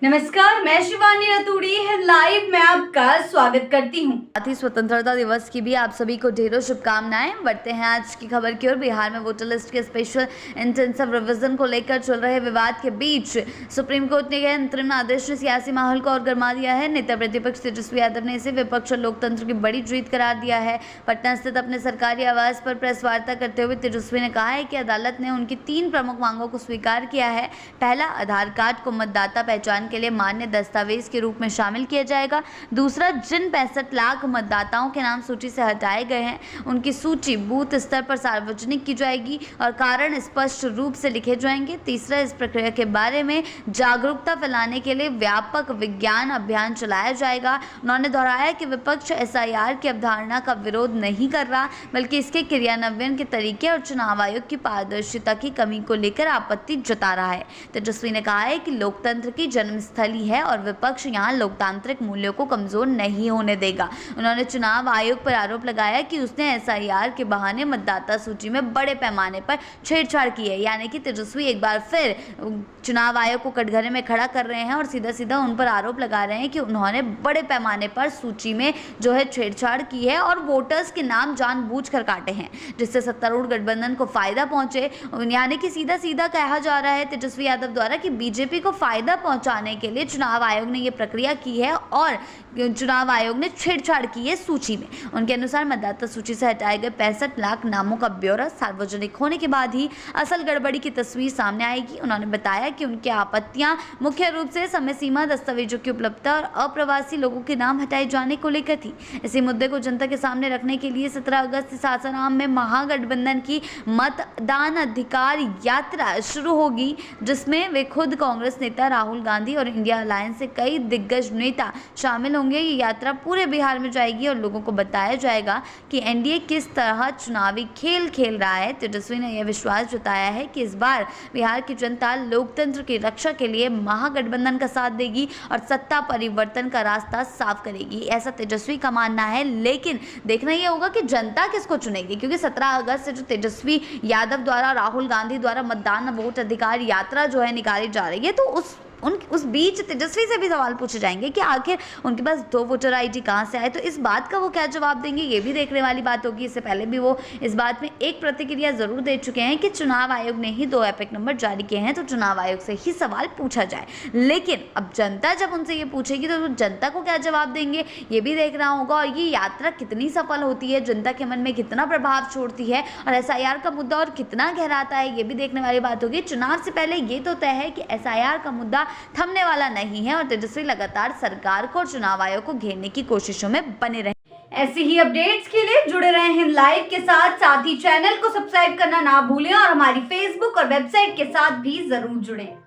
नमस्कार, मैं शिवानी रतूड़ी लाइव में आपका स्वागत करती हूँ। साथ ही स्वतंत्रता दिवस की भी आप सभी को ढेरों शुभकामनाएं। बढ़ते हैं आज की खबर की ओर। बिहार में वोटर लिस्ट के स्पेशल इंटेंसिव रिवीजन को लेकर चल रहे विवाद के बीच सुप्रीम कोर्ट ने गए अंतरिम आदेश ने सियासी माहौल को और गर्मा दिया है। नेता प्रतिपक्ष तेजस्वी यादव ने इसे विपक्ष और लोकतंत्र की बड़ी जीत करार दिया है। पटना स्थित अपने सरकारी आवास पर प्रेस वार्ता करते हुए तेजस्वी ने कहा है कि अदालत ने उनकी 3 प्रमुख मांगों को स्वीकार किया है। पहला, आधार कार्ड को मतदाता पहचान के लिए मान्य दस्तावेज के रूप में शामिल किया जाएगा। दूसरा, जिन 65 लाख मतदाताओं के नाम सूची से हटाए गए हैं उनकी सूची बूथ स्तर पर सार्वजनिक की जाएगी और कारण स्पष्ट रूप से लिखे जाएंगे। तीसरा, इस प्रक्रिया के बारे में जागरूकता फैलाने के लिए व्यापक विज्ञान अभियान चलाया जाएगा। उन्होंने दोहराया कि विपक्ष SIR की अवधारणा का विरोध नहीं कर रहा, बल्कि इसके क्रियान्वयन के तरीके और चुनाव आयोग की पारदर्शिता की कमी को लेकर आपत्ति जता रहा है। तेजस्वी ने कहा है कि लोकतंत्र की जन्मस्थली है और विपक्ष यहां लोकतांत्रिक मूल्यों को कमजोर नहीं होने देगा। उन्होंने चुनाव आयोग पर आरोप लगाया कि उसने SIR के बहाने मतदाता सूची में बड़े पैमाने पर छेड़छाड़ की है। यानी कि तेजस्वी एक बार फिर चुनाव आयोग को कटघरे में खड़ा कर रहे हैं और सीधा सीधा उन पर आरोप लगा रहे हैं कि उन्होंने बड़े पैमाने पर सूची में जो है छेड़छाड़ की है और वोटर्स के नाम जानबूझकर काटे हैं, जिससे सत्तारूढ़ गठबंधन को फायदा पहुंचे। यानी कि सीधा सीधा कहा जा रहा है तेजस्वी यादव द्वारा कि बीजेपी को फायदा पहुंचाने के लिए चुनाव आयोग ने ये प्रक्रिया की है और चुनाव आयोग ने छेड़छाड़ की है सूची में। उनके अनुसार मतदाता सूची से हटाए गए 65 लाख नामों का ब्यौरा सार्वजनिक होने के बाद ही असल गड़बड़ी की तस्वीर सामने आएगी। उन्होंने बताया कि उनकी आपत्तियां मुख्य रूप से समय सीमा, दस्तावेजों की उपलब्धता और अप्रवासी लोगों के नाम हटाए जाने को लेकर थी। इसी मुद्दे को जनता के सामने रखने के लिए 17 अगस्त से सासाराम में महागठबंधन की मतदान अधिकार यात्रा शुरू होगी, जिसमें वे खुद कांग्रेस नेता राहुल गांधी और इंडिया अलायंस से कई दिग्गज नेता शामिल होंगे। ये यात्रा पूरे बिहार में जाएगी और लोगों को बताया जाएगा कि NDA किस तरह चुनावी खेल खेल रहा है। तेजस्वी ने यह विश्वास जताया है कि इस बार बिहार की जनता लोकतंत्र की रक्षा के लिए महागठबंधन का साथ देगी और सत्ता परिवर्तन का रास्ता साफ करेगी, ऐसा तेजस्वी का मानना है। लेकिन देखना यह होगा कि जनता किसको चुनेगी, क्योंकि 17 अगस्त से जो तेजस्वी यादव द्वारा, राहुल गांधी द्वारा मतदान वोट अधिकार यात्रा जो है निकाली जा रही है, तो उस बीच तेजस्वी से भी सवाल पूछे जाएंगे कि आखिर उनके पास 2 वोटर ID कहाँ से आए, तो इस बात का वो क्या जवाब देंगे, ये भी देखने वाली बात होगी। इससे पहले भी वो इस बात में एक प्रतिक्रिया जरूर दे चुके हैं कि चुनाव आयोग ने ही 2 एपिक नंबर जारी किए हैं, तो चुनाव आयोग से ही सवाल पूछा जाए। लेकिन अब जनता जब उनसे ये पूछेगी तो जनता को क्या जवाब देंगे, ये भी देखना होगा। और ये यात्रा कितनी सफल होती है, जनता के मन में कितना प्रभाव छोड़ती है और SIR का मुद्दा और कितना गहराता है, ये भी देखने वाली बात होगी। चुनाव से पहले ये तो तय है कि SIR का मुद्दा थमने वाला नहीं है और तेजस्वी लगातार सरकार को और चुनाव आयोग को घेरने की कोशिशों में बने रहे। ऐसी ही अपडेट्स के लिए जुड़े रहे हैं लाइव के साथ ही चैनल को सब्सक्राइब करना ना भूलें और हमारी फेसबुक और वेबसाइट के साथ भी जरूर जुड़ें।